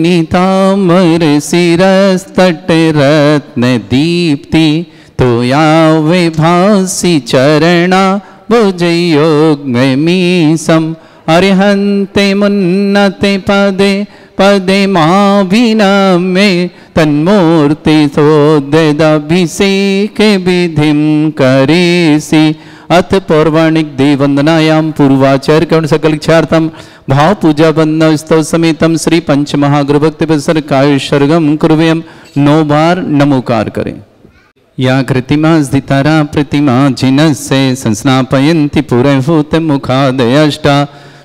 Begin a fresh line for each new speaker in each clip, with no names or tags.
नीतामर शिरस्तट रत्न दीप्ति तोयावे भासी चरणा भुजयोगमीशम अरिहन्ते मुन्नते पदे पदे माभिनमे तन्मूर्ति सोदभिषेक विधिं करेसि। अथ पौर्वाणिक देववंदनायां पूर्वाचार्य कर्ण सकल इच्छार्थम भाव पूजा बंदना स्तव समेतम श्री पंच महागुरु भक्ति प्रसर काय सर्गम कुर्वयम 9 बार नमोकार करें। या कृतिमा स्थितारा प्रतिमा जिनस्य संस्नापयन्ति पुरहूत मुखादयष्टा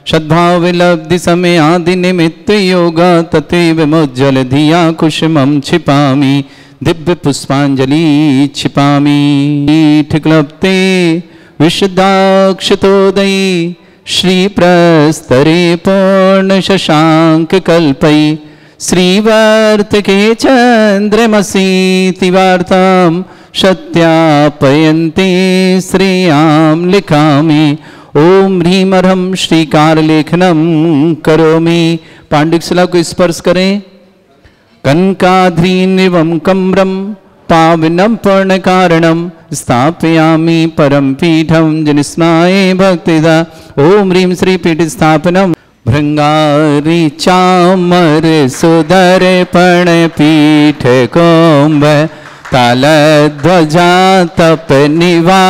सद्भाव विलब्धि समय आदि निमित्त योगा तथैव मोज्जल धिया कुसुमं क्षिपामि दिव्य पुष्पांजलि क्षिपामि। ठिक्लप्ते विशुद्धाक्षतोदयी श्री प्रस्तरे पूर्ण शशांक कल्पै श्रीवर्तके चंद्रमसीति वार्तां सत्यापयन्ते श्रेयां लिखामि। ओम ह्रीम अर्हं श्रीकार लेखनम करोमि। पांडिकशिला को स्पर्श करें। कनकाद्रीनिवं कम्रं पावनं पूर्ण कारणं स्थापयामि परम पीठं जनिस्माय भक्तिदा। ओम ह्रीं श्री पीठ स्थापनम। भृंगारी चामर सुधर पण पीठ कोम्ब तालध्वजा तप निवा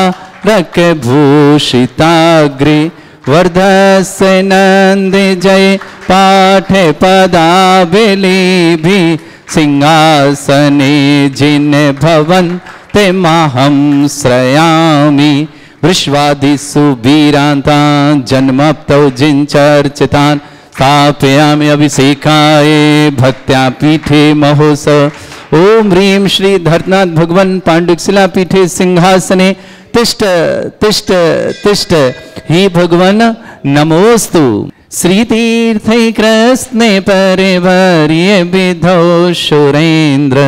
रक भूषिताग्रे वर्धस्य नंद जय पाठ पदाबिलिभि सिंहासने जिन भवन ते माहं श्रयामि। विश्वादिषु वीरान्तान् जन्मप्तौ जिञ्चर्चितान् स्थापयामि अभिषेकाय भक्त्या पीठे महोत्सव। ओम ह्रीं श्री धर्तनाथ भगवन् पांडुकशिला पीठे सिंहासने तिष्ठ तिष्ठ तिष्ठ हे भगवन् नमोस्तु। श्रीतीर्थे कृष्णे परिवर्य विधौ सुरेन्द्र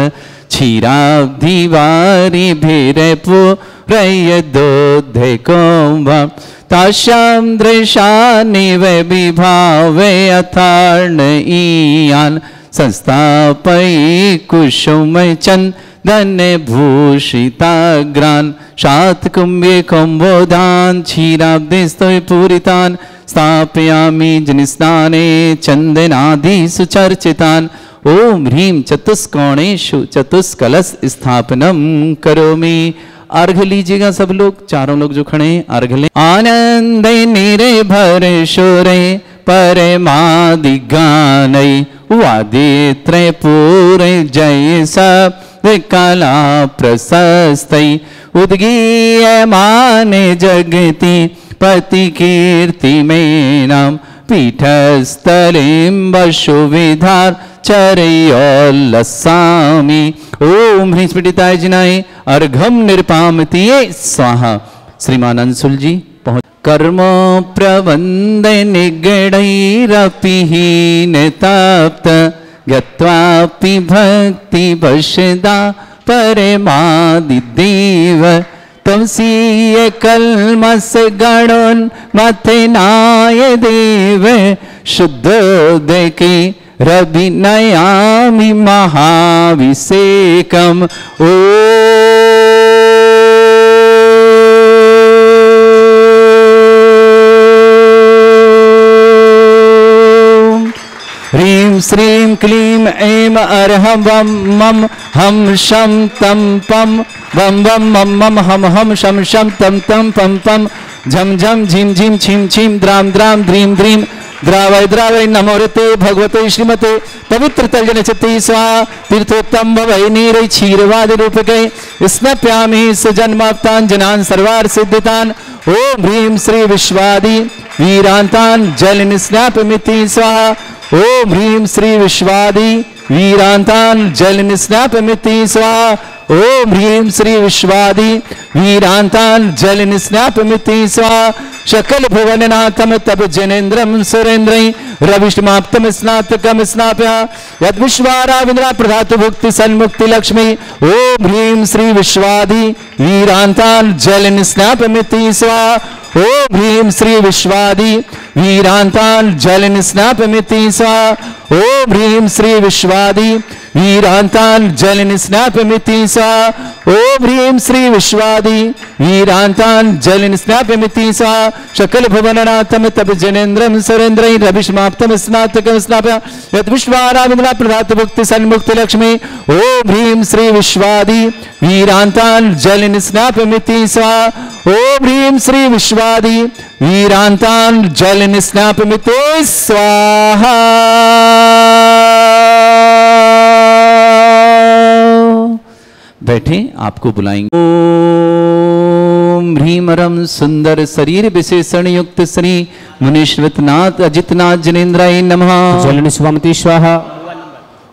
क्षीराब्धिवारि भीरपुरयदोद्धकोम्भ तास्यां दृशानिव विभावे अथार्ण ईयान् संस्थापयि कुसुमचन्दन भूषिताग्रान् शातकुम्भे कुम्भोदान् क्षीराब्धिस्तोय पूरितान् स्थापयामि जनिस्नाने चन्दनादिषु चर्चितान्। ओम ह्रीं चतुष्कोणेषु चतुष्कलश स्थापनम करोमि। अर्घ लीजिएगा सब लोग, चारों लोग जो खड़े हैं अर्घ लें। आनंद निर्भर शोरे परमादि गानै वादे त्रयपूरे जय सब कला प्रशस्तै उद्गीयमाने जगति पति कीर्ति में नाम पीठस्थलीं वसुविधार चरयोल्लसामि। ओम ह्रीं स्फटिकाय जिनाय अर्घम निरपामति स्वाहा। श्रीमान अंशुल जी पहुंच। कर्म प्रबंध निगड़ैरपि हीन तप्त गत्वापि भक्ति वशदा परमादिदेव तमसीय कल्मस गणोन मथनाय देव शुद्धोदके रविनयामि महाभिषेकम। ओ ह्रीं श्रीं क्लीं ऐं अर्हं वं मं हम शं तं पं वं वं मं मं हम हम शं शं तं तं पं पं झं झं झिं झिं छिं छिं द्रां द्रां द्रीं द्रीं द्रावय द्रावय नमोरते भगवते श्रीमते पवित्र तर्जन चित्ती स्वाहा। तीर्थोत्तम भवै नीरै क्षीरवादि रूपकै स्नप्यामि सुजन्माप्तान् जनान् सर्वार्थ सिद्धितान्। ओम ह्रीं श्री विश्वादि वीरान्तान् जल निस्नापमिति स्वाहा। ओम ह्रीं श्री विश्वादि वीरान्तान् जल निस्नापमिति स्वाहा। ओम ह्रीं श्री विश्वादि वीरान्तान् जल निस्नापमिति स्वाहा। सकल भुवननाथम तप जनेन्द्रम सुरेन्द्रै रविष्माप्तम स्नातकम स्नाप्या यद विश्वाराविंद्रा प्रधातु भुक्ति सन्मुक्ति लक्ष्मी। ओम ह्रीं श्री विश्वादि वीरान्तान् जल निस्नापमिति स्वाहा। ओम ह्रीं श्री विश्वादि वीरांतान जलिन स्नापमिति स्वाहा। ओम ह्रीं श्री विश्वादि वीरांतान जलिन स्नापमिति स्वाहा। ओम ह्रीं श्री विश्वादि वीरांतान जलिन स्नापमिति स्वाहा। शकल भुवननाथम तप जनेन्द्रम सुरेन्द्रैः अभिष्माप्तम स्नातकम स्नापय यत् विश्वाराविंद्रा प्रभात भुक्ति सन्मुक्ति लक्ष्मी। ओम ह्रीं श्री विश्वादि वीरांतान जलिन स्नापमिति स्वाहा। ओम ह्रीं श्री विश्वादि वीरांतान जलिन स्नापमिति स्वाहा। बैठे, आपको बुलाएंगे। ओम ह्रीमरम सुंदर शरीर विशेषण युक्त श्री मुनीश्वरनाथ अजितनाथ जनेन्द्राय नमः।
जलन स्वामति स्वाहा।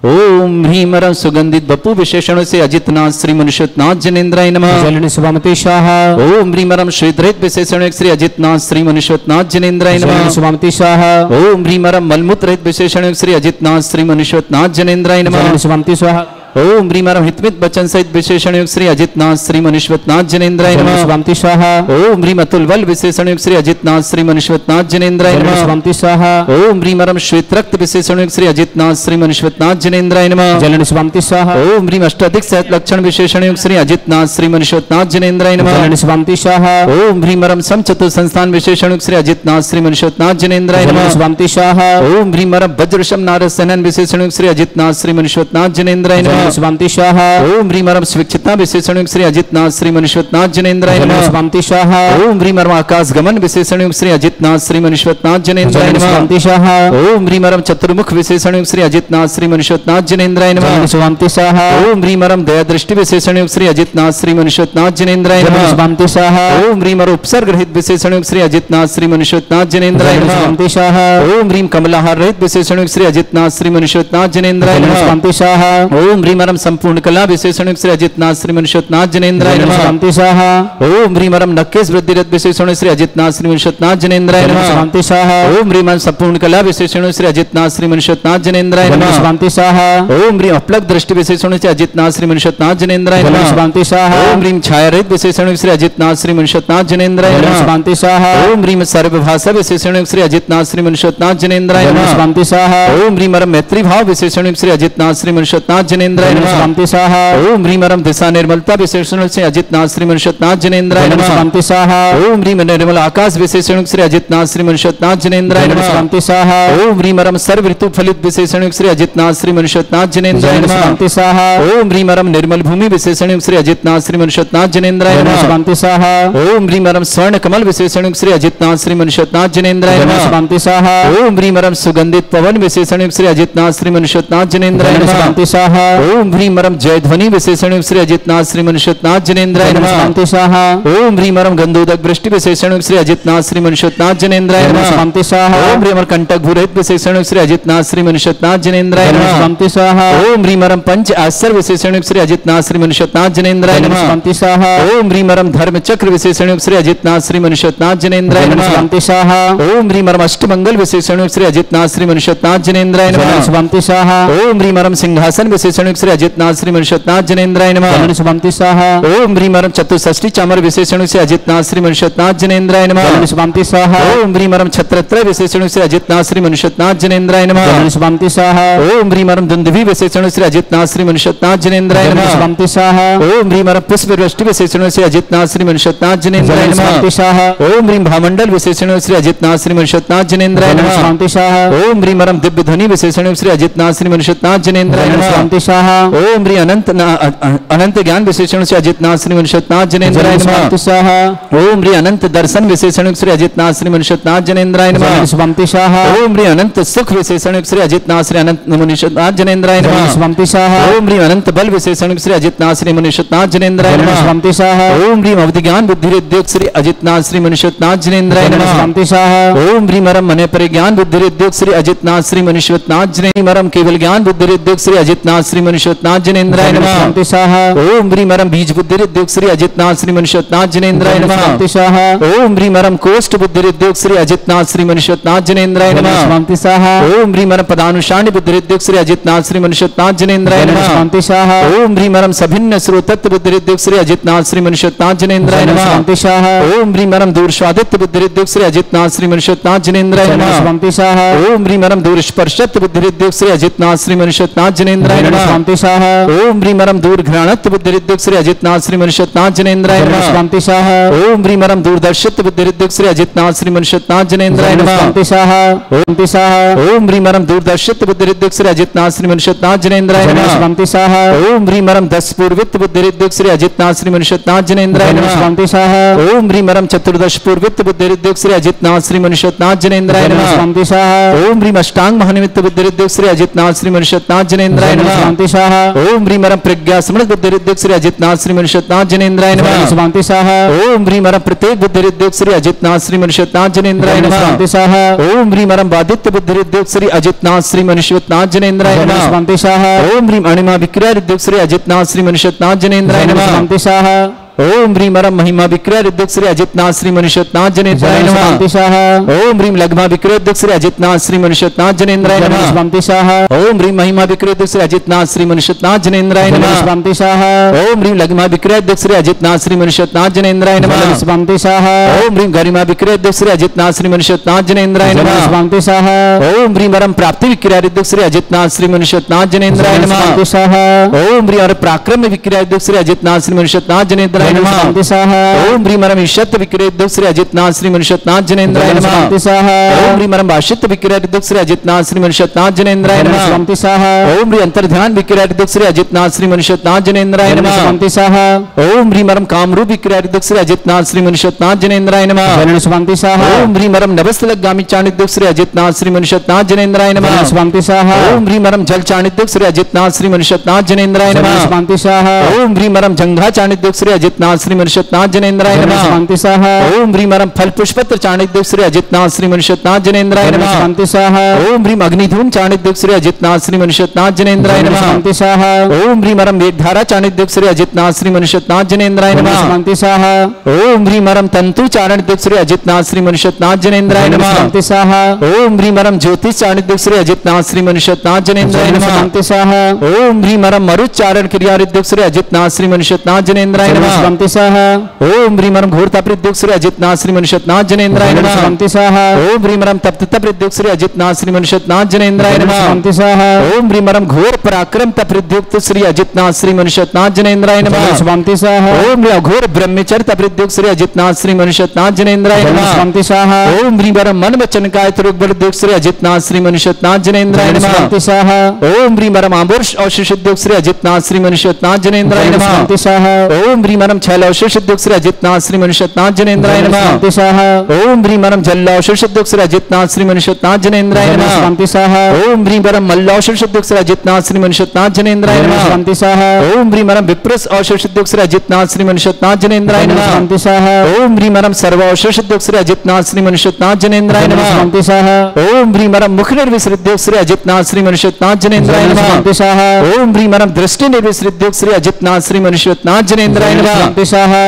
ओम ह्रीमरम सुगंधित बपू विशेषणों से अजितनाथ श्री मुनीश्वरनाथ जनेन्द्राय नमः।
जलन स्वामति स्वाहा।
ओम ह्रीमरम श्वेतरहित विशेषण श्री अजितनाथ श्री मुनीश्वरनाथ जनेन्द्राय नमः।
जलन स्वामति स्वाहा।
ओम ह्रीमरम मलमूत्र रहित विशेषण श्री अजितनाथ श्री मुनीश्वरनाथ जनेन्द्राय नमः।
जलन स्वामति स्वाहा।
ओम ह्रीमरम हितमित बचन सहित विशेषण युक्त श्री अजितनाथ श्री मुनीश्वरनाथ जनेन्द्राय
जलन
नमः।
स्वामति स्वाहा।
ओम ह्रीम अतुल बल विशेषण युक्त श्री अजितनाथ श्री मुनीश्वरनाथ जनेन्द्राय
जलन
नमः।
स्वामति स्वाहा।
ओम ह्रीमरम श्वेत रक्त विशेषण युक्त श्री अजितनाथ श्री मुनीश्वरनाथ जनेन्द्राय नमः।
जलन स्वामति स्वाहा।
ओम ह्रीम अष्टाधिक सहत लक्षण विशेषण युक्त श्री अजितनाथ श्री मुनीश्वरनाथ जनेन्द्राय नमः।
जलन स्वामति स्वाहा।
ओम ह्रीमरम सम चतुर संस्थान विशेषण युक्त श्री अजितनाथ श्री मुनीश्वरनाथ जनेन्द्राय
जलन
नमः।
स्वामति स्वाहा।
ओम ह्रीमरम वज्रशम नारद सनन विशेषण युक्त श्री अजितनाथ श्री मुनीश्वरनाथ जनेन्द्राय
जलन
नमः।
स्वामति स्वाहा।
ओम ह्रीमरम स्विच्छता विशेषण युक्त श्री अजितनाथ श्री मुनीश्वरनाथ जनेन्द्राय
जलन
नमः।
स्वामति स्वाहा।
ओम ह्रीमरम आकाश गमन विशेषण युक्त श्री अजितनाथ श्री मुनीश्वरनाथ जनेन्द्राय
जलन
नमः।
स्वामति स्वाहा।
ओम ह्रीमरम चतुर्मुख विशेषण युक्त श्री अजितनाथ श्री मुनीश्वरनाथ जनेन्द्राय
जलन
नमः।
स्वामति स्वाहा।
ओम ह्रीमरम दया दृष्टि विशेषण युक्त श्री अजितनाथ श्री मुनीश्वरनाथ जनेन्द्राय
जलन
नमः।
स्वामति स्वाहा।
ओम ह्रीमरम उपसर्ग रहित विशेषण युक्त श्री अजितनाथ श्री मुनीश्वरनाथ जनेन्द्राय
जलन
नमः।
स्वामति स्वाहा।
ओम ह्रीम कमलाहार रहित विशेषण युक्त श्री अजितनाथ श्री मुनीश्वरनाथ जनेन्द्राय
जलन
नमः।
स्वामति स्वाहा।
ओम ह्रीमरम संपूर्ण कला विशेषण युक्त श्री अजितनाथ श्री मुनीश्वरनाथ जनेन्द्राय
जलन
नमः।
स्वामति स्वाहा।
ओम ह्रीमरम नक्केश वृद्धि रथ विशेषण श्री अजितनाथ श्री मुनीश्वरनाथ जनेन्द्राय
जलन
नमः।
स्वामति स्वाहा।
ओम ह्रीमरम संपूर्ण कला विशेषण श्री अजितनाथ श्री मुनीश्वरनाथ जनेन्द्राय
जलन
नमः।
स्वामति स्वाहा।
ओम ह्रीम अपलक दृष्टि विशेषण से अजितनाथ श्री मुनीश्वरनाथ जनेन्द्राय
जलन
नमः।
स्वामति स्वाहा।
ओम ह्रीम छाया रहित विशेषण श्री अजितनाथ श्री मुनीश्वरनाथ जनेन्द्राय
जलन
नमः।
स्वामति स्वाहा।
ओम ह्रीम सर्वभाषा विशेषण श्री अजितनाथ श्री मुनीश्वरनाथ जनेन्द्राय
जलन
नमः।
स्वामति स्वाहा।
ओम ह्रीमरम मैत्री भाव विशेषण श्री अजितनाथ श्री मुनीश्वरनाथ जनेन्द्राय
जलन
नमः।
स्वामति स्वाहा।
ओम ह्रीमरम दिशा निर्मलता विशेषण से अजितनाथ श्री मुनीश्वरनाथ जनेन्द्राय
जलन
नमः।
स्वामति स्वाहा।
ओम ह्रीम निर्मल आकाश विशेषण श्री अजितनाथ श्री मुनीश्वरनाथ जनेन्द्राय
जलन
नमः।
स्वामति स्वाहा।
ओम ह्रीमरम सर्व ऋतु फलित विशेषण श्री अजितनाथ श्री मुनीश्वरनाथ जनेन्द्राय
जलन
नमः।
स्वामति स्वाहा।
ओम ह्रीमरम निर्मल भूमि विशेषण श्री अजितनाथ श्री मुनीश्वरनाथ जनेन्द्राय
जलन
नमः।
स्वामति स्वाहा।
ओम ह्रीमरम स्वर्ण कमल विशेषण श्री अजितनाथ श्री मुनीश्वरनाथ जनेन्द्राय
जलन
नमः।
स्वामति स्वाहा।
ओम ह्रीमरम सुगंधित पवन विशेषण श्री अजितनाथ श्री मुनीश्वरनाथ जनेन्द्राय
जलन
नमः।
स्वामति स्वाहा।
ओम ह्रीमरम जय ध्वनि विशेषण श्री अजितनाथ श्री मुनीश्वरनाथ जनेन्द्राय
जलन
नमः।
स्वामति स्वाहा।
ओम ह्रीमरम गंधोदक वृष्टि विशेषण श्री अजितनाथ श्री मुनीश्वरनाथ जनेन्द्राय
जलन
नमः।
स्वामति स्वाहा।
ओम ह्रीमर कंटक भूरहित विशेषण श्री अजितनाथ श्री मुनीश्वरनाथ जनेन्द्राय
जलन
नमः।
स्वामति स्वाहा।
ओम ह्रीमरम पंच आश्चर्य विशेषण श्री अजितनाथ श्री मुनीश्वरनाथ जनेन्द्राय
जलन
नमः।
स्वामति स्वाहा।
ओम ह्रीमरम धर्म चक्र विशेषण श्री अजितनाथ श्री मुनीश्वरनाथ जनेन्द्राय
जलन
नमः।
स्वामति स्वाहा।
ओम ह्रीमरम अष्टमंगल विशेषण श्री अजितनाथ श्री मुनीश्वरनाथ जनेन्द्राय
जलन
नमः।
स्वामति स्वाहा।
ओम ह्रीमरम सिंहासन विशेषण श्री अजितनाथ श्री मुनीश्वरनाथ जनेन्द्राय नमः।
जलन स्वामति स्वाहा।
ओम ह्रीमरम चतुष्षष्टि चामर विशेषण से अजितनाथ श्री मुनीश्वरनाथ जनेन्द्राय नमः।
जलन स्वामति स्वाहा।
ओम ह्रीमरम छत्रत्रय विशेषण से अजितनाथ श्री मुनीश्वरनाथ जनेन्द्राय नमः।
जलन स्वामति स्वाहा।
ओम ह्रीमरम दुंदुभि विशेषण से अजितनाथ श्री मुनीश्वरनाथ जनेन्द्राय
जलन
नमः।
स्वामति स्वाहा।
ओम ह्रीमरम पुष्प वृष्टि विशेषण से अजितनाथ श्री मुनीश्वरनाथ जनेन्द्राय
जलन
नमः।
स्वामति स्वाहा।
ओम ह्रीम भामंडल विशेषण श्री अजितनाथ श्री मुनीश्वरनाथ जनेन्द्राय
जलन
नमः।
स्वामति स्वाहा।
ओम ह्रीमरम दिव्य ध्वनि विशेषण श्री अजितनाथ श्री मुनीश्वरनाथ जनेन्द्राय
जलन
नमः।
स्वामति स्वाहा।
ओम ह्री अनंत ज्ञान विशेषण से अजितनाथ श्री मुनीश्वरनाथ जनेन्द्राय
जलन
नमः।
स्वामति स्वाहा।
ओम ह्री अनंत दर्शन विशेषण श्री अजितनाथ श्री मुनीश्वरनाथ जनेन्द्राय नमः।
जलन स्वामति स्वाहा।
ओम ह्री अनंत सुख विशेषण श्री अजितनाथ श्री अनंत मुनीश्वरनाथ जनेन्द्राय
जलन
नमः।
स्वामति स्वाहा।
ओम ह्री अनंत बल विशेषण श्री अजितनाथ श्री मुनीश्वरनाथ जनेन्द्राय
जलन
नमः।
स्वामति स्वाहा।
ओम ह्रीम अवधि ज्ञान बुद्धि उद्योग श्री अजितनाथ श्री मुनीश्वरनाथ जनेन्द्राय
जलन
नमः।
स्वामति स्वाहा।
ओम ह्रीमरम मने परिज्ञान बुद्धि उद्योग श्री अजितनाथ श्री मुनीश्वरनाथ जनेन्द्राय। मरम केवल ज्ञान बुद्धि उद्योग श्री अजितनाथ श्री मनुष्योत्नाथ जनेन्द्राय नमः।
शांति स्वाहा
ओम ह्रीमरम बीज बुद्धिरुद्योग श्री अजितनाथ श्री मनुष्योत्नाथ जनेन्द्राय नमः।
शांति स्वाहा
ओम ह्रीमरम कोष्ठ बुद्धिरुद्योग श्री अजितनाथ श्री मनुष्योत्नाथ जनेन्द्राय नमः।
शांति स्वाहा
ओम ह्रीमरम पदानुषाणी बुद्धिरुद्योग श्री अजितनाथ श्री मनुष्योत्नाथ जनेन्द्राय नमः।
शांति स्वाहा
ओम ह्रीमरम सभिन्न श्रोतत्व बुद्धिरुद्योग श्री अजितनाथ श्री मनुष्योत्नाथ जनेन्द्राय नमः।
शांति स्वाहा
ओम ह्रीमरम दूरस्वादित्य बुद्धिरुद्योग श्री अजितनाथ श्री मनुष्योत्नाथ जनेन्द्राय नमः।
शांति स्वाहा
ओम ह्रीमरम दूरस्पर्शत्व बुद्धिरुद्योग श्री अजितनाथ श्री मनुष्योत्नाथ जनेन्द्राय नमः।
शांति स्वाहा
ओम ह्रीमरम दूरघ्राणत्व बुद्धिरुद्योग श्री अजितनाथ श्री मनुष्योत्नाथ जनेन्द्राय नमः।
शांति स्वाहा
ओम ह्रीमरम दूरदर्शित्व बुद्धिरुद्योग श्री अजितनाथ श्री मनुष्योत्नाथ जनेन्द्राय नमः।
शांति स्वाहा शांति स्वाहा
ओम ह्रीमरम दूरदर्शित्व बुद्धिरुद्योग श्री अजितनाथ श्री मनुष्योत्नाथ जनेन्द्राय नमः।
शांति स्वाहा
ओम ह्रीमरम दस पूर्वित्व बुद्धिरुद्योग श्री अजितनाथ श्री मनुष्योत्नाथ जनेन्द्राय नमः।
शांति स्वाहा
ओम ह्रीमरम चतुर्दश पूर्वित्व बुद्धिरुद्योग श्री अजितनाथ श्री मनुष्योत्नाथ जनेन्द्राय नमः।
शांति स्वाहा
ओम ह्रीम अष्टांग महानिमित्त बुद्धिरुद्योग श्री अजितनाथ श्री मनुष्योत्नाथ जनेन्द्राय नमः।
शांति स्वाहा
ओम ह्रीमरम प्रज्ञा समृद्ध बुद्धिरुद्योग श्री अजितनाथ श्री मनुष्योत्नाथ जनेन्द्राय नमः।
शांति स्वाहा
ओम ह्रीमरम प्रत्येक बुद्धिरुद्योग श्री अजितनाथ श्री मनुष्योत्नाथ जनेन्द्राय नमः।
शांति स्वाहा
ओम ह्रीमरम बादित्य बुद्धिरुद्योग श्री अजितनाथ श्री मनुष्योत्नाथ जनेन्द्राय नमः।
शांति स्वाहा
ओम ह्रीम अणिमा विक्रिया उद्योग श्री अजितनाथ श्री मनुष्योत्नाथ जनेन्द्राय नमः।
शांति स्वाहा
ओम ह्रीमरम महिमा विक्रिया उद्योग श्री अजितनाथ श्री मनुष्योत्नाथ जनेन्द्राय नमः।
शांति स्वाहा
ओम ह्रीम लघ्मा विक्रिया उद्योग श्री अजितनाथ श्री मनुष्योत्नाथ जनेन्द्राय नमः।
शांति स्वाहा
ओम ह्रीम महिमा विक्रिया उद्योग श्री अजितनाथ श्री मनुष्योत्नाथ जनेन्द्राय नमः।
शांति स्वाहा
ओम ह्रीम लघ्मा विक्रिया उद्योग श्री अजितनाथ श्री मनुष्योत्नाथ जनेन्द्राय नमः।
शांति स्वाहा
ओम ह्रीम गरिमा विक्रिया उद्योग श्री अजितनाथ श्री मनुष्योत्नाथ जनेन्द्राय नमः।
शांति स्वाहा
ओम ह्रीमरम प्राप्ति विक्रिया उद्योग श्री अजितनाथ श्री मनुष्योत्नाथ जनेन्द्राय नमः।
शांति स्वाहा
ओम ह्रीम प्राक्रम विक्रिया उद्योग श्री अजितनाथ श्री मनुष्योत्नाथ जनेन्द्राय नमः।
शांति स्वाहा
ओम ह्रीमरम ईशत विक्रिया उद्योग श्री अजितनाथ श्री मनुष्योत्नाथ जनेन्द्राय नमः।
शांति स्वाहा
ओम ह्रीमरम भाषित विक्रिया उद्योग श्री अजितनाथ श्री मनुष्योत्नाथ जनेन्द्राय नमः।
शांति स्वाहा
ओम ह्री अंतर्ध्यान विक्रिया उद्योग श्री अजितनाथ श्री मनुष्योत्नाथ जनेन्द्राय नमः।
शांति स्वाहा
ओम ह्रीमरम कामरूप विक्रिया उद्योग श्री अजितनाथ श्री मनुष्योत्नाथ जनेन्द्राय नमः।
शांति स्वाहा
ओम ह्रीमरम नभस्थलगामी चाणिद्योग श्री अजितनाथ श्री मनुष्योत्नाथ जनेन्द्राय नमः।
शांति स्वाहा
ओम ह्रीमरम जल चाणिद्योग श्री अजितनाथ श्री मनुष्योत्नाथ जनेन्द्राय नमः।
शांति स्वाहा
ओम ह्रीमरम जंघा चाणिद्योग श्री अजितनाथ श्री मनुष्योत्नाथ जनेन्द्राय नमः।
शांति स्वाहा
ओम ह्रीमरम फल पुष्पत्र चाणिद्योग श्री अजितनाथ श्री मनुष्योत्नाथ जनेन्द्राय नमः।
शांति स्वाहा
ओम ह्रीम अग्निधूम चाणिद्योग श्री अजितनाथ श्री मनुष्योत्नाथ जनेन्द्राय नमः।
शांति स्वाहा
ओम ह्रीमरम मेघधारा चाणिद्योग श्री अजितनाथ श्री मनुष्योत्नाथ जनेन्द्राय नमः।
शांति स्वाहा
ओम ह्रीमरम तंतु चाणिद्योग श्री अजितनाथ श्री मनुष्योत्नाथ जनेन्द्राय नमः।
शांति स्वाहा
ओम ह्रीमरम ज्योतिष चाणिद्योग श्री अजितनाथ श्री मनुष्योत्नाथ जनेन्द्राय नमः।
शांति स्वाहा
ओम ह्रीमरम मरुच्चारण क्रिया उद्योग श्री अजितनाथ श्री मनुष्योत्नाथ जनेन्द्राय नमः।
शांति स्वाहा
ओम ह्रीमरम घोरता प्रद्योग श्री अजितनाथ श्री मनुष्योत्नाथ जनेन्द्राय नमः।
शांति स्वाहा
ओम ह्रीमरम तप्त प्रद्योग श्री अजितनाथ श्री मनुष्योत्नाथ जनेन्द्राय नमः।
शांति स्वाहा
ओम ह्रीमरम घोर पराक्रम तप्रद्युक्त श्री अजितनाथ श्री मनुष्योत्नाथ जनेन्द्राय नमः।
शांति स्वाहा
ओम घोर ब्रह्मचर्य तप्रद्युक्त श्री अजितनाथ श्री मनुष्योत्नाथ जनेन्द्राय नमः।
शांति स्वाहा
ओम ह्रीमरम मन वचन काय तुरुग श्री अजितनाथ श्री मनुष्योत्नाथ जनेन्द्राय नमः।
शांति स्वाहा
ओम ह्रीमरम आंबुर्ष औशेष उद्योग श्री अजितनाथ श्री मनुष्योत्नाथ जनेन्द्राय नमः।
शांति स्वाहा
ओम ह्रीमरम छैल औशेष उद्योग श्री अजितनाथ श्री मनुष्योत्नाथ जनेन्द्राय नमः।
शांति स्वाहा
ओम ह्रीमरम जल्लौशेष उद्योग श्री अजितनाथ श्री मनुष्योत्नाथ जनेन्द्राय नमः।
शांति स्वाहा
ओम ह्रीमरम मल्लौशेष उद्योग श्री अजितनाथ श्री मनुष्योत्नाथ जनेन्द्राय नमः।
शांति स्वाहा
ओम ह्रीमरम विप्रस औशेष उद्योग श्री अजितनाथ श्री मनुष्योत्नाथ जनेन्द्राय नमः।
शांति स्वाहा
ओम ह्रीमरम सर्वौशेष उद्योग श्री अजितनाथ श्री मनुष्योत्नाथ जनेन्द्राय नमः।
शांति स्वाहा
ओम ह्रीमरम मुख निर्विसृत उद्योग श्री अजितनाथ श्री मनुष्योत्नाथ जनेन्द्राय नमः।
शांति स्वाहा
ओम ह्रीमरम दृष्टि निर्विसृत उद्योग श्री अजितनाथ श्री मनुष्योत्नाथ जनेन्द्राय नमः।
शांति स्वाहा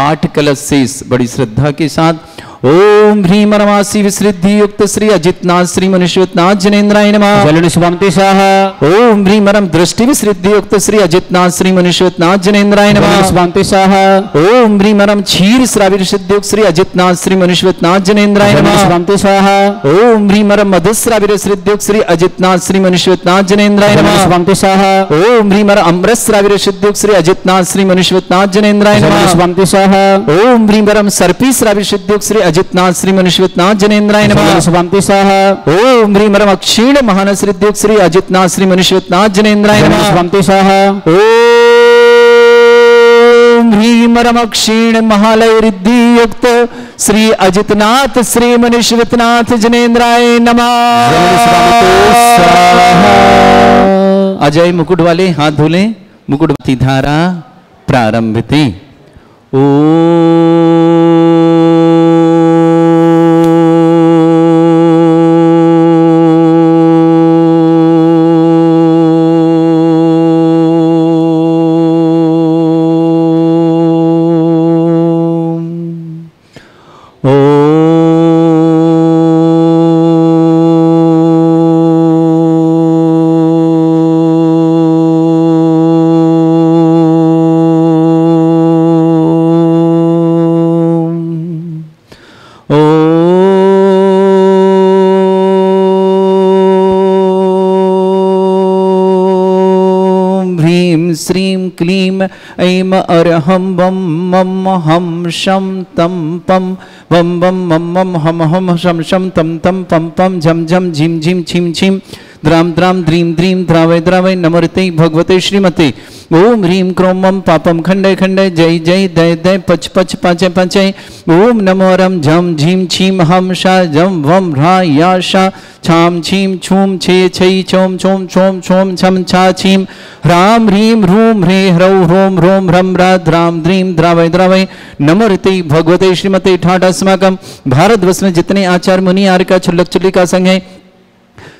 8 कलश शेष बड़ी श्रद्धा के साथ ओम ह्रीमरमासी विसृद्धि युक्त श्री अजितनाथ श्री मनुष्योत्नाथ जनेन्द्राय नमः।
जलन शांति स्वाहा
ओम ह्रीमरम दृष्टि विसृद्धि युक्त श्री अजितनाथ श्री मनुष्योत्नाथ जनेन्द्राय नमः।
शांति स्वाहा
ओम ह्रीमरम क्षीर श्राविर सिद्धियुक्त श्री अजितनाथ श्री मनुष्योत्नाथ जनेन्द्राय नमः।
शांति स्वाहा
ओम ह्रीमरम मधुश्राविर सिद्धियुक्त श्री अजितनाथ श्री मनुष्योत्नाथ जनेन्द्राय नमः।
शांति स्वाहा
ओम ह्रीमरम अमृत श्राविर सिद्धियुक्त श्री अजितनाथ श्री मनुष्योत्नाथ जनेन्द्राय नमः।
शांति स्वाहा
ओम ह्रीमरम सर्पी श्राविर सिद्धियुक्त श्री अजितनाथ श्री मनुष्योत्नाथ जनेन्द्राय नमः।
शांति स्वाहा
ओम ह्रीमरम क्षीण महानस सिद्धियुक्त श्री अजितनाथ श्री मनुष्योत्नाथ जनेन्द्राय नमः।
शांति स्वाहा
ओम ह्रीमरम क्षीण महालय रिद्धि युक्त श्री अजितनाथ श्री मनुष्योत्नाथ जनेन्द्राय नमः। अजय मुकुट वाले हाथ धोले। मुकुटवती धारा प्रारंभिति। ह्रीं श्रीं क्लीं ऐं अर्हं वं मं हं शं तं पं वं वं मं मं हम हम शं शं तं तं पं पं झं झं झिं झिं छिं छिं द्रां द्रां द्रीं द्रीं द्रावय द्रावय नमोते भगवते श्रीमते। ओम ह्रीं क्रों मं पापं खंडय खंडय जय जय दय दय पच पच पाचय पाचय। ओम नमो रं झं झीं छीं हम शा जं वं ह्रा या शा छाम छीं छूम छे छै छोम छोम छोम छोम छम छा छीं ह्रां ह्रीं ह्रूं ह्रे ह्रौ ह्रों ह्रों ह्रं ह्रा द्रां द्रीं द्रावय द्रावय नमोते भगवते श्रीमते। ठाट अस्माकं भारतवर्ष में जितने आचार्य मुनि आर्य छुल्लक चुल्लिका संघ है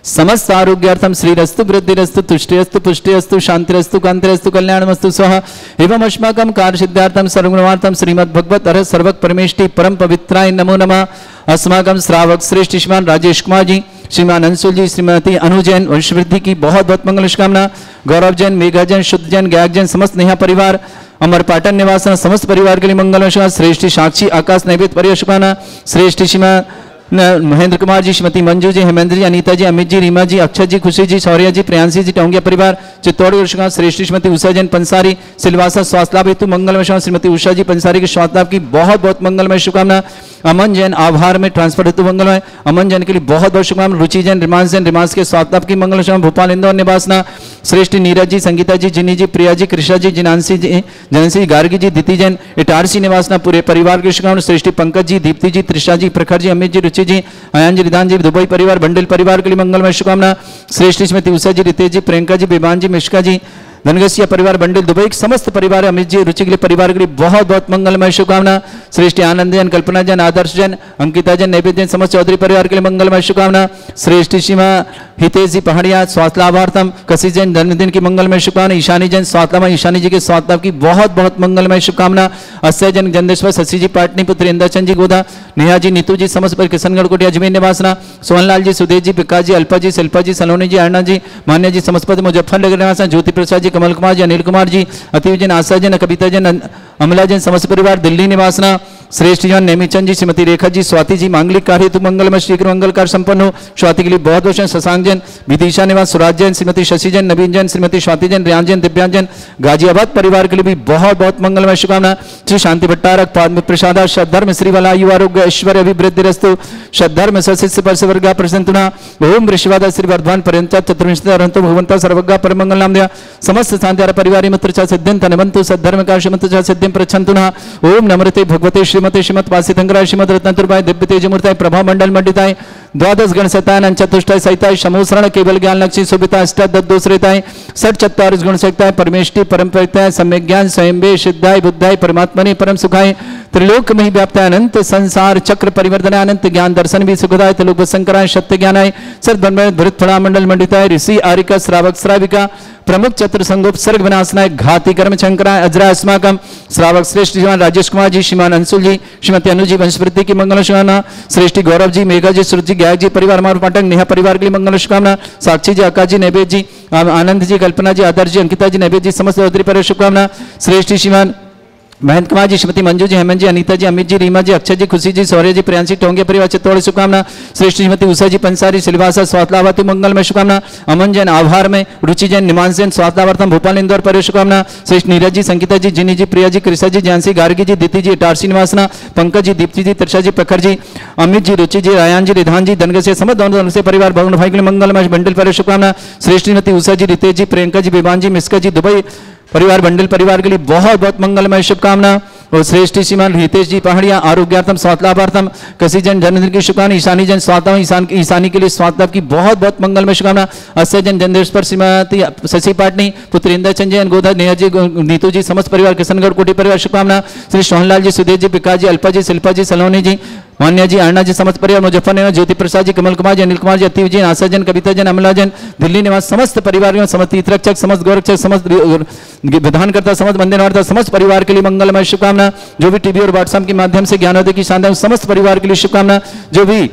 समस्त आरोग्यार्थम श्रीरस्तु वृद्धिरस्तु तुष्टिरस्तु पुष्टिरस्तु शांतिरस्तु कांतिरस्तु कल्याणमस्तु स्वाहा। एवं अस्माकं कार्य सिद्धार्थम सर्वगुणार्थम श्रीमद् भगवत अरहत सर्वक परमेष्टि परम पवित्राय नमो नमः। अस्माकं श्रावक श्रेष्ठ श्रीमान राजेश कुमार जी, श्रीमान अंशुल जी, श्रीमती अनु जैन वंशवृद्धि की बहुत बहुत मंगल शुभकामना। गौरव जैन, मेघा जैन, शुद्ध जैन, गायक जैन, समस्त नेहा परिवार, अमर पाटन निवास समस्त परिवार के लिए मंगल शुभकामना। श्रेष्ठ साक्षी आकाश नैवेद्य परिवार शुभकामना। श्रेष्ठ श्रीमान महेंद्र कुमार जी, श्रीमती मंजू जी, हेमेंद्र जी, अनीता जी, अमित जी, रीमा जी, अक्षय जी, खुशी जी, शौर्या जी, प्रियांशी जी, टोंगिया परिवार, चित्तौड़गढ़ शुभकामना। श्रेष्ठ श्रीमती उषा जैन पंसारी, सिलवासा स्वास्थ्य लाभ हेतु मंगलमय शुभकामना। श्रीमती उषा जी पंसारी के स्वास्थ्य लाभ की बहुत बहुत मंगलमय शुभकामना। अमन जैन आभार में ट्रांसफर हेतु मंगलमय, अमन जैन के लिए बहुत बहुत शुभकामना। रुचि जैन, रिमांस के स्वास्थ्य लाभ की मंगल शुभकामना। भोपाल इंदौर निवासना। श्रेष्ठ नीरज जी, संगीता जी, जिनी जी, प्रिया जी, कृष्णा जी, जिनांसी जी, जनसी गार्गी जी, दीति जैन, इटारसी निवासना पूरे परिवार के शुभकामना। श्रेष्ठ पंकज जी, दीप्ति जी, त्रिषा जी, प्रखर जी, अमित जी, रुचि जी, अयान जी, रिदान जी, दुबई परिवार, बंडल परिवार के लिए मंगलमय शुभकामना। श्रेष्ठ श्रीमती उषा जी, रितेश जी, प्रियंका जी, बेबान जी, मिश्का जी, धनगसिया परिवार, बंडल दुबई समस्त परिवार, अमित जी, रुचि के लिए परिवार के लिए बहुत बहुत मंगलमय शुभकामना। श्रेष्ठ आनंद जैन, कल्पना जैन, आदर्श जैन, अंकिता जैन, नैवेद्य जैन, समस्त चौधरी परिवार के लिए मंगलमय शुभकामना। श्रेष्ठ सीमा हितेश जी पहाड़िया स्वास्थ्य लाभार्थम, कसी जैन जन्मदिन की मंगलमय शुभकामना। ईशानी जैन स्वास्थ्य लाभ, ईशानी जी के स्वास्थ्य लाभ की बहुत बहुत मंगलमय शुभकामना। अक्षय जैन जंदेश्वर, शशि जी पाटनीपुत्र, इंद्रचंद जी गोदा, नेहा जी, नीतू जी, समस्त पर किशनगढ़ कोटी अजमेर निवासना। सोहनलाल जी, सुदेश जी, विकास जी, अल्पा जी, शिल्पा जी, सलोनी जी, अर्णा जी, मान्या जी, समस्त पद मुजफ्फरनगर निवासना। ज्योति प्रसाद जी, कमल कुमार जी, अनिल कुमार जी, अतीव जैन, आशा जैन, कविता जैन, अमला जैन, समस्त परिवार दिल्ली निवासना। श्रेष्ठ जन नेमीचंद जी, श्रीमती रेखा जी, स्वाति जी, मांगलिक कार्य हेतु मंगलमय शीघ्र मंगल कार्य संपन्न हो। स्वाति के लिए बहुत बहुत। शशांक जैन, विदिशा निवास, सुराज जैन, श्रीमती शशि जैन, नवीन जैन, श्रीमती स्वाति जैन, रियान जैन, दिव्यांग जैन, गाजियाबाद परिवार के लिए भी बहुत बहुत मंगलमय शुभकामना। श्री शांति भट्टारक, पाद प्रसाद, सद्धर्म श्री वाला आयु आरोग्य ऐश्वर्य अभिवृद्धि रस्तु, सद्धर्म सशिष्य परसवर्गा प्रसन्ना। ओम ऋषिवाद श्री वर्धमान पर्यंत चतुर्विंशति अरहंतो भगवंता सर्वज्ञ परमंगल नाम दिया। समस्त शांति परिवार मित्र च सिद्धिं तनवंतु सद्धर्म का श्रीमत च सिद्धिं प्रच्छन्तु नः। ओम नमृते भगवते श्रीमते श्रीमत वासितंगराय श्रीमद रत्नतुर्भाय दिव्य तेजमूर्ताय प्रभा मंडल मंडिताय द्वादश गण सतायन चतुष्टय सहिताय समूसरण केवल ज्ञान लक्ष्मी सुभिता अष्टादशोश्रिताय षट चत्वारिश गुण सहिताय परमेष्टि परम प्रयुक्ताय सम्यक ज्ञान स्वयंभे सिद्धाय बुद्धाय परमात्मने परम सुखाय त्रिलोक में व्याप्ताय अनंत संसार चक्र परिवर्तनाय अनंत ज्ञान दर्शन भी सुखदाय त्रिलोक शंकराय सत्य ज्ञानाय सद्ब्रह्म भृत फला मंडल मंडिताय ऋषि आरिका श्रावक श्राविका प्रमुख चतुर संगोप सर्ग विनाशनाय घाती कर्म शंकराय अजरा अस्माकम श्रावक श्रेष्ठ श्रीमान राजेश कुमार जी, श्रीमान अंशुल जी, श्रीमती अनु जी, वंशवृद्धि की मंगल शुभकामना। श्रेष्ठ गौरव जी, मेघा जी, सुरज जी, गायक जी परिवार, हमारे पाठक नेहा परिवार के लिए मंगल शुभकामना। साक्षी जी, आकाश जी, नैवेद्य जी, आनंद जी, कल्पना जी, आदर्श जी, अंकिता जी, नैवेद्य जी, समस्त चौधरी परिवार शुभकामना। श्रेष्ठ श्रीमान महेंद्र कुमार जी, श्रीमती मंजू जी, हेमंत जी, अनीता जी, अमित जी, रीमा जी, अक्षय जी, खुशी जी, शौर्य जी, प्रियांशी टोंगिया परिवार चित्तौड़ शुभकामना। श्रेष्ठ श्रीमती उषा जी पंसारी, सिलवासा स्वास्थ्य लाभार्थी मंगल में शुभकामना। अमन जैन आभार में, रुचि जैन, निमांश जैन स्वास्थ्य लाभार्थम भोपाल इंदौर परिवार शुभकामना। श्रेष्ठ नीरज जी, संगीता जी, जिनी जी, प्रिया जी, कृष्णा जी, जानसी गार्गी जी, दीति जी, इटारसी निवासना, पंकज जी, दीप्ति जी, त्रिषा जी, प्रखर जी, अमित जी, रुचि जी, रायान जी, रिधान जी, धनग से समस्त दोनों से परिवार भवन भाई के लिए मंगलमय बंडल परिवार शुभकामना। श्रेष्ठ श्रीमती उषा जी, रितेश जी, प्रियंका जी, बेबान जी, मिस्का जी, दुबई परिवार बंडल परिवार के लिए बहुत बहुत मंगलमय शुभकामना। और श्रेष्ठ श्रीमान हितेश जी पहाड़िया आरोग्यार्थम स्वास्थ्य लाभार्थम कसी जन जन्मदिन की शुभकामना। ईशानी जन स्वास्थ्य ईशानी के लिए स्वास्थ्य लाभ की बहुत बहुत मंगलमय शुभकामना। अक्षय जन जन्देश्वर श्रीमती शशि पाटनी पुत्र इंद्रचंद जैन गोधा नेहा जी, नीतू जी, समस्त परिवार किशनगढ़ कोटी परिवार शुभकामना। श्री सोहनलाल जी, सुदेश जी, विकास जी, अल्पा जी, शिल्पा जी, सलोनी जी, मान्या जी, अर्णा जी, समस्त परिवार मुजफ्फरनगर, ज्योति प्रसाद जी, कमल कुमार जी, अनिल कुमार जी, अतीव जी, आशा जन, कविता जन, अमला जन, दिल्ली निवास समस्त परिवार, समस्त तीर्थरक्षक, समस्त गौरक्षक, समस्त विधानकर्ता, समस्त मंदिर समस्त परिवार के लिए मंगलमय शुभकामना। जो भी टीवी और व्हाट्सएप के माध्यम से ज्ञानोदय की शानदार समस्त परिवार के लिए शुभकामना। जो भी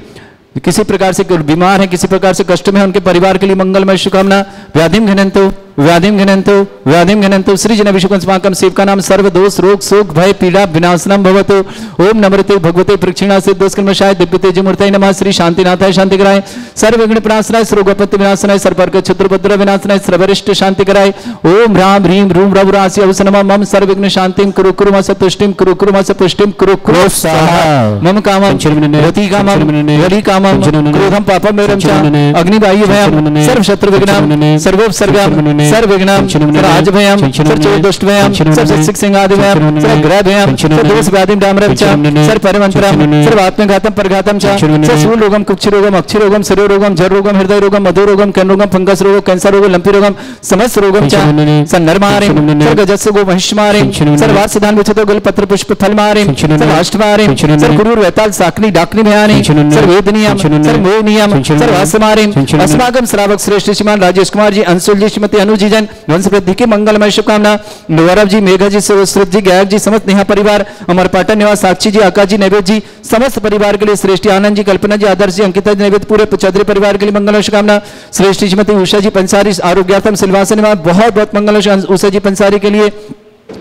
किसी प्रकार से बीमार है, किसी प्रकार से कष्ट में है, उनके परिवार के लिए मंगलमय शुभकामना। व्याधिम घनंतो व्याधिम घनंतु सृजन अभिषेकं सेवका नाम सर्व दोष रोग शोक भय पीड़ा विनाशनम भवतु। ओम नमृते भगवते प्रक्षिणा से दोषकर्मशाय दिव्य तेज मूर्तये नमः। श्री शांतिनाथाय शांति कराय सर्व विघ्न प्रणाशनाय सर्वोपत्ति विनाशनाय सर्पर्क क्षुद्रभद्र विनाशनाय सर्वरिष्ट शांति कराय। ओम राम ह्रीं रूम रव राशि अवस नमः। मम सर्व विघ्न शांतिं कुरु कुरु मास तुष्टिं कुरु कुरु मास पुष्टिं कुरु कुरु स्वाहा। मम कामं रति कामं वली कामं क्रोधं पापं मेरं च अग्निवायु भयं सर्व शत्रु विघ्नं सर्वोपसर्गं सर्व विघ्नं सर्व भयं सर्व दुष्ट भयं सर्व सिक सिंहादि भयं सर्व ग्रह भयं सर्व दोष व्याधिं डामरं च सर्व परमंत्रं सर्व आत्मघातं परघातं च सर्व शूल रोगं कुक्षि रोगं अक्षि रोगं सरो रोगं जर रोगं हृदय रोगं मधु रोगं कर्ण रोगं फंगस रोगं कैंसर रोगं लंपी रोगं समस्त रोगं च सन्नरमारिं सर्व गजस्सु गो महिष्मारिं सर्व वासदान विचतो गुल पत्र पुष्प फलमारिं सर्व अष्टमारिं सर्व गुरुर वेताल साकनी डाकनी भयानि सर्व वेदनियम सर्व मोहनियम सर्व असमारिं अस्माकं श्रावक श्रेष्ठ श्रीमान राजेश कुमार जी अंशुल जी श्रीमती अनु जी जन वंश वृद्धि की मंगलमय शुभकामना। गौरव जी मेघा जी सुश्रुत जी गायक जी समस्त नेहा परिवार अमर पाटन निवास साक्षी जी आकाश जी नैवेद्य जी समस्त परिवार के लिए श्रेष्ठ आनंद जी कल्पना जी आदर्श जी अंकिता जी नैवेद्य पूरे चौधरी परिवार के लिए मंगल शुभकामना। श्रेष्ठ श्रीमती उषा जी पंसारी आरोग्यार्थम सिलवासन निवास बहुत बहुत मंगल उषा जी पंसारी के लिए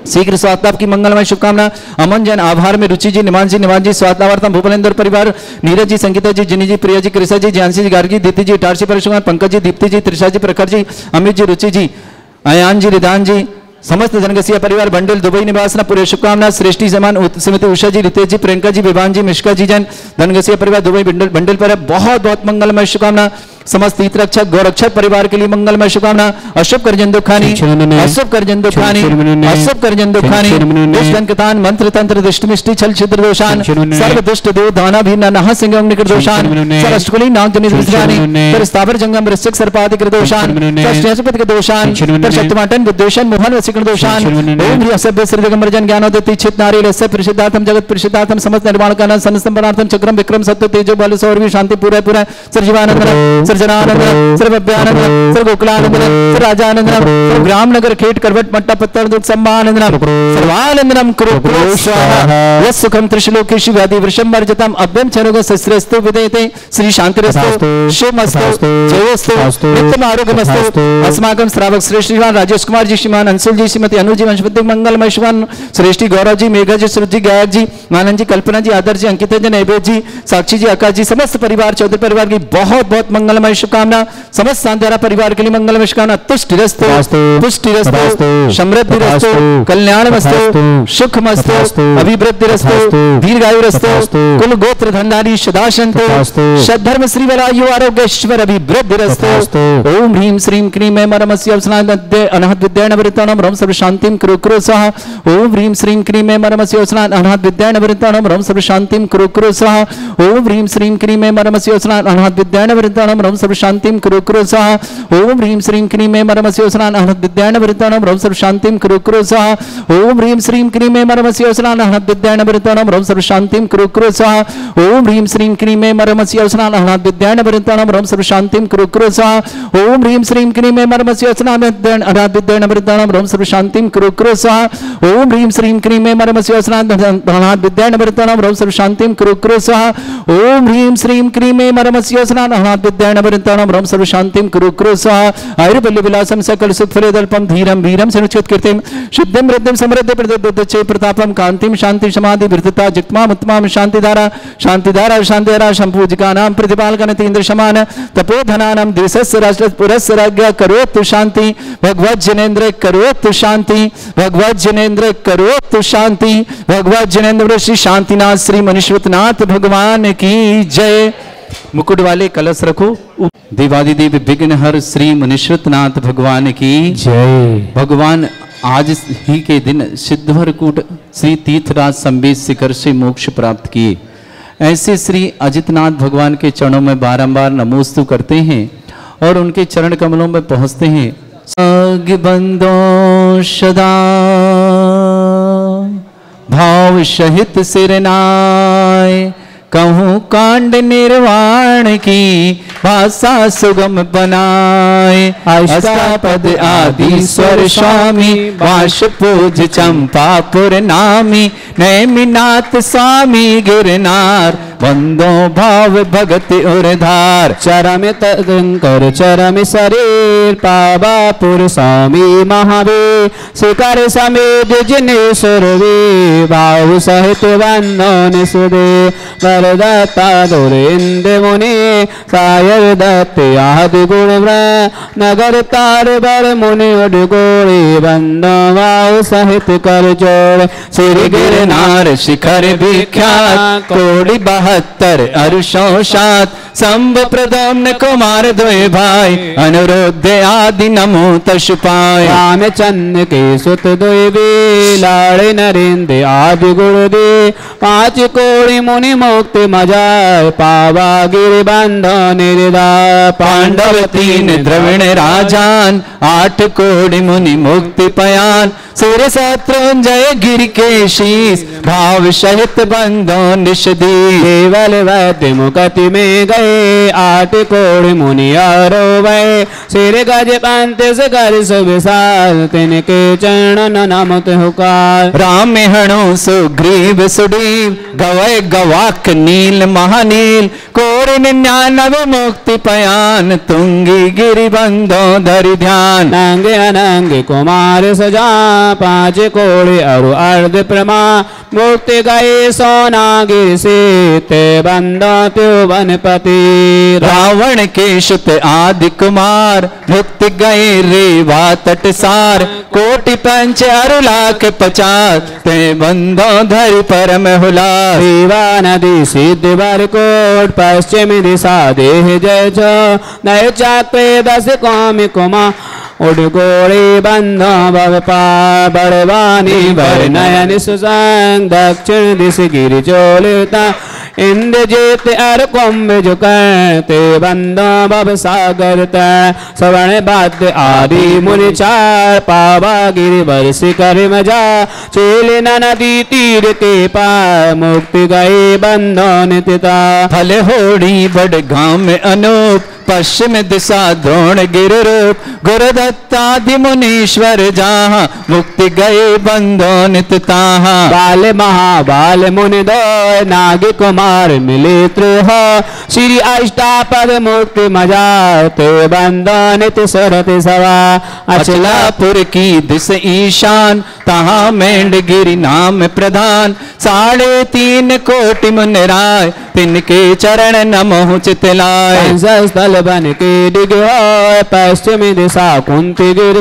शीघ्र स्वास्थ्य की मंगलमय शुभकामना। अमन जैन आभार में रुचि जी निमान जी स्वास्थ्यार्थम भूपलेंद्र परिवार नीरज जी संगीता जी जिनी जी प्रिया जी कृषा जी जानसी जी गार्गी दीप्ति जी टारसी परिश्रम पंकज जी दीप्ति जी त्रिषा जी प्रखर जी अमित जी रुचि जी अयान जी रिदान जी समस्त जनगसिया परिवार बंडल दुबई निवासना पूरे शुभकामना। श्रेष्ठी समान श्रीमती उषा जी रितेश जी प्रियंका जी विभान जी मिश्का जी जन धनगसिया परिवार दुबई बंडल पर बहुत बहुत मंगलमय शुभकामना। समस्त हितरक्षक गौरक्षक परिवार के लिए मंगलमय शुभकामना। अशुभ करजन दुखानी अशुभ करजन दुखानी अशुभ करजन दुखानी दुष्टन कतान मंत्र तंत्र दृष्टमिष्टि छल छिद्र दोषान सर्व दुष्ट दो दाना भी नह सिंह निकट दोषान सर अष्टकुली नाग जनित विषयानि पर स्थावर जंगम वृश्चिक सर्पादि कृत दोषान सष्टपति के दोषान पर शक्तिमाटन विद्वेषण मोहन वसिकण दोषान ओम ह्री असभ्य श्री दिगंबरजन ज्ञानोदति चित नारी लस्य परिशुद्धार्थम जगत परिशुद्धार्थम समस्त निर्माण काना संस्तंभनार्थम चक्रम विक्रम सत्य तेजो बल सौरवी शांति पूरा पूरा सर्वजीवानंद सर्वजनानंद सर्वभ्यानंद सर्वगोकुलानंद सर्वराजानंद सर्वग्राम नगर खेट करवट मट्टा पत्तर दुख संभानंदनम सर्वानंदनम कुरु कुरु स्वाहा। यस् सुखम त्रिशलोकेषु व्याधि वृषम वर्जतम अभ्यम चरोग सस्त्रस्तु विदेते श्री शांतिरस्तु शिवमस्तु जयोस्तु नित्यम आरोग्यमस्तु। अस्माकं श्रावक श्रेष्ठ श्रीमान राजेश कुमार जी श्रीमान अंशुल जी श्रीमती अनु जी वंशवती मंगलमय शुभन श्रेष्ठी गौरव जी मेघा जी सुरज जी गायक जी आनंद जी कल्पना जी आदर्श जी अंकिता जी नैवेद्य जी साक्षी जी आकाश जी समस्त परिवार चौधरी परिवार की बहुत बहुत मंगलमय शुभकामना। समस्त सांध्यारा परिवार के लिए मंगलमय शुभकामना। तुष्टिरस्तु पुष्टिरस्तु समृद्धिरस्तु कल्याणमस्तु सुखमस्तु अभिवृद्धिरस्तु दीर्घायुरस्तु कुल गोत्र धनधारी सदाशंतु सद्धर्म श्री वरायु आरोग्यश्वर अभिवृद्धिरस्तु। ओम ह्रीं श्रीं क्रीं ऐं मरमस्य अवसनाद्य अनहत विद्यान वृत्तानं रम सर्व शांतिं कुरु कुरु स्वाहा। ओम ह्रीं श्रीं क्रीं ऐं मरमस्य अवसनाद्य अनहत विद्यान वृत्तानं रम सर्व शांतिं कुरु कुरु स्वाहा। ओम ह्रीं श्रीं क्रीं ऐं मरमस्य अवसनाद्य अनहत विद्यान वृत्तानं रम सर्व शांतिं कुरु कुरु स्वाहा। ओम ह्रीं श्रीं क्रीं ऐं मरमस्य अवसनाद्य अनहत विद्यान वृत्तानं रम सर्व शांतिं कुरु कुरु स्वाहा। ओम ह्रीं श्रीं क्रीं ऐं मरमस्य अवसनाद्य अनहत विद्यान वृत्तानं रम सर्व शांतिं कुरु कुरु स्वाहा। ओम ह्रीं श्रीं क्रीं ऐं मरमस्य अवसनाद्य अनहत विद्यान वृत्तानं रम सर्व शांतिं कुरु कुरु स्वाहा। ओम ह्रीं श्रीं क्रीं ऐं मरमस्य अवसनाद्य अनहत विद्यान वृत्तानं रम सर्व शांतिं कुरु कुरु स्वाहा। ओम ह्रीं श्रीं क्रीं ऐं मरमस्य अवसनाद्य अनहत विद्यान वृत्तानं रम सर्व शांतिं कुरु कुरु स्वाहा। ओम ह्रीं श्रीं क्रीं ऐं मरमस्य अवसनाद्य अनहत विद्यान वृत्तानं रम सर्व शांतिं कुरु कुरु स्वाहा। आयुर्बल्य विलासम सकल सुखफलदल्पम धीरम वीरम सनुचित कीर्तिम शुद्धम वृद्धिम समृद्धि प्रदोदचे प्रतापम कांतिम शांति समाधि वृद्धता जित्माम उत्तमाम शांतिधारा शांतिधारा शांतिधारा संपूजिकानां प्रतिपालकनतीन्द्र समान तपोधनानां देशस्य राष्ट्र पुरस्य राज्ञा करोतु शांति भगवत जनेन्द्र करोतु शांति भगवत जनेन्द्र करोतु शांति भगवत जनेन्द्र श्री शांतिनाथ श्री मनीश्वरनाथ भगवान की जय। मुकुट वाले कलश रखो। देवादिदेव विघ्नहर श्री मनीश्वरनाथ भगवान की जय। भगवान आज ही के दिन सिद्धवरकूट श्री तीर्थराज संवेद शिखर से मोक्ष प्राप्त किए। ऐसे श्री अजितनाथ भगवान के चरणों में बारंबार नमोस्तु करते हैं और उनके चरण कमलों में पहुंचते हैं। बंदो सदा भाव सहित सिरनाय कहूँ कांड निर्वाण की भाषा सुगम बनाए। अष्टापद आदि स्वर स्वामी वाश पूज चंपापुर नामी नैमिनाथ स्वामी गिरनार बंदो भाव भगति उर्धार।
चरम तंकर चरम शरीर पावापुर स्वामी महावीर शिखर समेत जिने सुरवी भाव सहित बंदन सुदे वरदत्ता दुरेन्द्र मुनि सायर दत्त आदि गुण नगर तार बर मुनि उडगोरी बंदो भाव सहित कर जोड़।
श्री गिरनार शिखर विख्यात कोटि 72 अरुषों सात संभ प्रदम्न कुमार द्वय भाई अनुरुद्ध आदि नमो तश पाए।
रामचंद्र के सुत द्वय लाड़े नरेंद्र आदि गुण दे 5 कोटि मुनि मुक्ति मजाय पावा गिर बंधो निर्दा।
पांडव 3 द्रविण राजान 8 कोटि मुनि मुक्ति पयान सूर्य शत्रुंजय गिर के शीस भाव सहित बंधो निषदी।
केवल वैद्य मुक्ति में गए 8 कोटि मुनि आरोवे सिर गज पंत से कर सुविशाल तिनके चरणन नमत हुकार।
राम हणु सुग्रीव सुडीव गवय गवाक नील महानील कोरि 99 मुक्ति पयान तुंगी गिरि बंधो धरि ध्यान।
नंगे अनंगे कुमार सजा 5 कोटि अरु अर्ध प्रमा मुक्ति गए सोना गिर से ते बंदो त्यो वनपति।
रावण के सुत आदि कुमार मुक्ति गए रेवा तटसार कोटि 5 अरु लाख 50 ते बंधो धरि परम हुलास।
रेवा नदी सिद्ध वर कोट पश्चिम दिशा देह जय छो नय चक्रे 10 कौमि कुमा उडगोड़ी बंधो भवपा बड़वानी बर नयन सुसंग दक्षिण दिश गिरि चोलिता इंद्रजीत अर कुंभ झुकते बंधो भव सागर सवर्ण बाध्य आदि मुनि 4 पावा गिरि बर शिखर मजा चील नदी तीर के पार मुक्ति गए बंधो नितिता।
फल होड़ी बड़ गांव में अनूप पश्चिम दिशा द्रोण गिर रूप गुरुदत्तादि मुनीश्वर जहाँ मुक्ति गए बंधो नित ताहा।
बाल महाबाल मुनि दो नाग कुमार मिले त्रोह श्री अष्टापद मुक्ति मजाते बंधो नित सरत सवा।
अचलापुर की दिश ईशान तहाँ मेंढगिरि नाम प्रधान 3.5 कोटि मुनि राय तिनके चरण नमो चितलाय।
स्थल बन के डिग पश्चिम दिशा कुंती गिर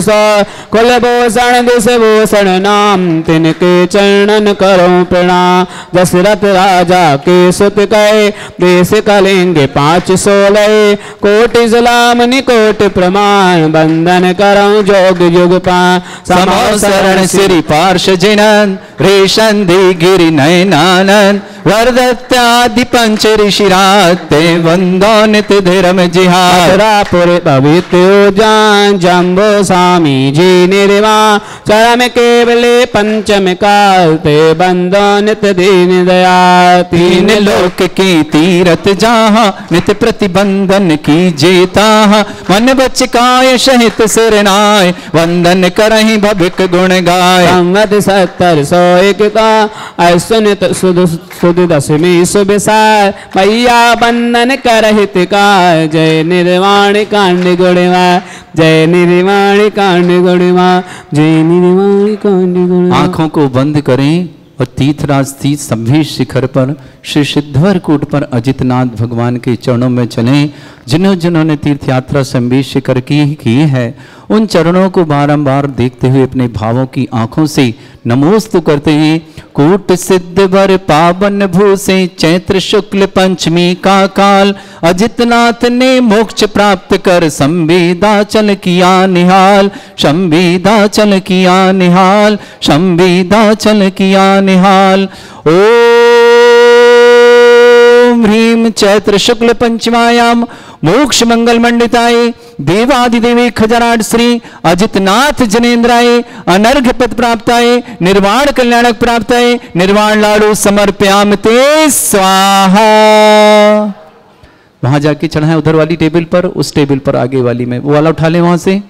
कुलभूषण दिश भूषण नाम तिनके चरणन करो प्रणाम। दशरथ राजा के सुत कहे देश कलिंग 516 कोटि सलाम निकोट प्रमाण बंधन करो जोग युग पा।
समो शरण श्री पार्श जिनन रेशन दी गिरि नयनानंद वरदत्तादि 5 ऋषिराज ते बंधो नित धर्म जिहाद।
मथुरापुर पवित्र जान जम्बो स्वामी जी निर्मा चरम केवले पंचम काल ते बंधो नित दीन दया।
3 लोक की तीरथ जहाँ नित प्रतिबंधन की जेता मन बच काय सहित सिरनाय वंदन करहि भविक गुण गाय।
संवत 70 का ऐसुनित सुद दशमी सुबिसार मैया बंधन करहित का जय निर्वाण कांड गुणवा जय निर्वाण कांड गुणवा जय निर्वाण कांड गुणवा।
आंखों को बंद करें और तीर्थराज स्थित सभी शिखर पर श्री सिद्धवर कूट पर अजितनाथ भगवान के चरणों में चलें। जिन्होंने तीर्थ यात्रा संबी शिखर की है उन चरणों को बारंबार देखते हुए अपने भावों की आंखों से नमोस्तु करते हैं। कूट सिद्धवर पावन भूसे चैत्र शुक्ल पंचमी का काल अजितनाथ ने मोक्ष प्राप्त कर संवेदाचल किया निहाल संवेदाचल किया निहाल संवेदाचल किया निहाल। ओम ह्रीं दिन चैत्र शुक्ल पंचमायाम मोक्ष मंगल मंडिताय देवादिदेवी खजराट श्री अजितनाथ जनेन्द्राय अनर्घ्य पद प्राप्ताय निर्वाण कल्याणक प्राप्ताय निर्वाण लाडू समर्प्याम ते स्वाहा। वहां जाके चढ़ाएं उधर वाली टेबल पर, उस टेबल पर आगे वाली में, वो वाला उठा लें वहां से।